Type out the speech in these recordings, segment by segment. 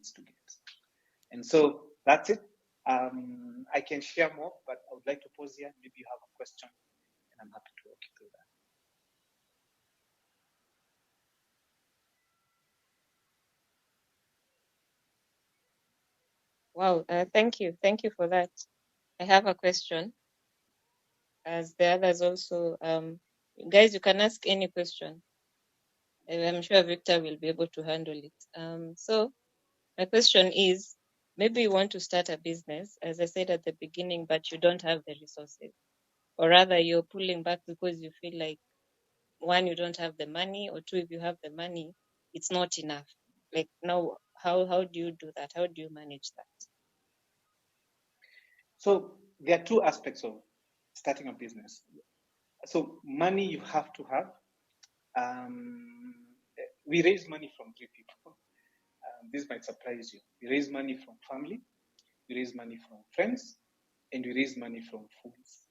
needs to get. And so that's it. I can share more, but I would like to pause here. Maybe you have a question, and I'm happy to walk you through that. Wow, thank you. Thank you for that. I have a question. As the others also, guys, you can ask any question. I'm sure Victor will be able to handle it. So my question is, maybe you want to start a business, as I said at the beginning, but you don't have the resources. Or rather, you're pulling back because you feel like, one, you don't have the money, or two, if you have the money, it's not enough. Like now, how do you do that? How do you manage that? So there are two aspects of starting a business. So money you have to have. We raise money from three people. This might surprise you. We raise money from family, we raise money from friends, and we raise money from foods.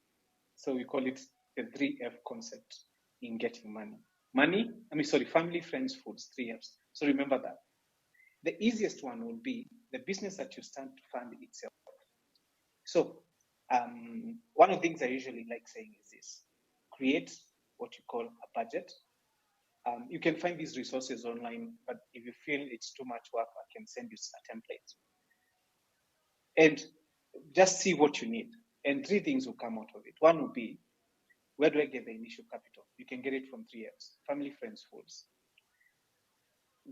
So we call it the 3F concept in getting money. Family, friends, foods, 3Fs. So remember that. The easiest one will be the business that you stand to fund itself. So one of the things I usually like saying is this: create what you call a budget. You can find these resources online, but if you feel it's too much work, I can send you a template. And just see what you need. And three things will come out of it. One will be, where do I get the initial capital? You can get it from 3Fs: family, friends, foods.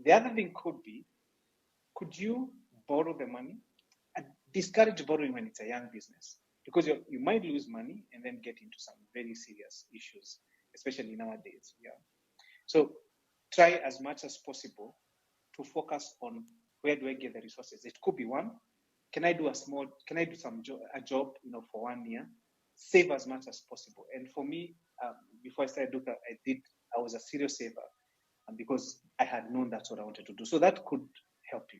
The other thing could be, could you borrow the money? I discourage borrowing when it's a young business, because you might lose money and then get into some very serious issues, especially nowadays. Yeah. So try as much as possible to focus on, where do I get the resources? It could be one, can I do a job, for 1 year? Save as much as possible. And for me, before I started Duka, I was a serious saver, because I had known that's what I wanted to do. So that could help you.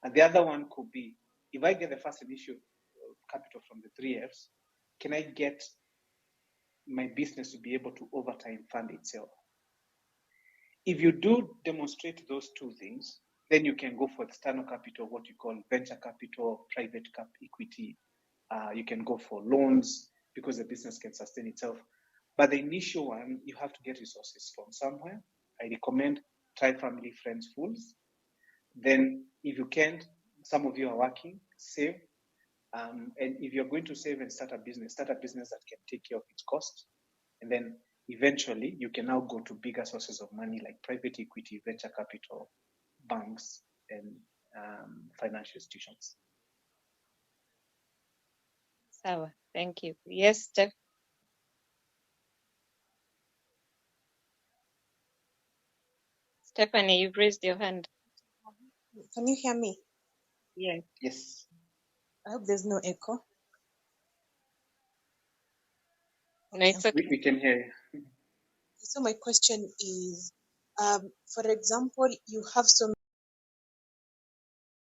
And the other one could be, if I get the first initial capital from the 3Fs, can I get my business to be able to over time fund itself? If you do demonstrate those two things, then you can go for external capital, what you call venture capital, private equity. You can go for loans, because the business can sustain itself. But the initial one, you have to get resources from somewhere. I recommend try family, friends, foods. Then if you can't, some of you are working, save. And if you're going to save and start a business that can take care of its cost. And then eventually you can now go to bigger sources of money like private equity, venture capital, banks, and financial institutions. Sawa, thank you. Yes, Steph. Stephanie, you've raised your hand. Can you hear me? Yes. Yes. I hope there's no echo. No, it's okay. We can hear you. So my question is, for example, you have so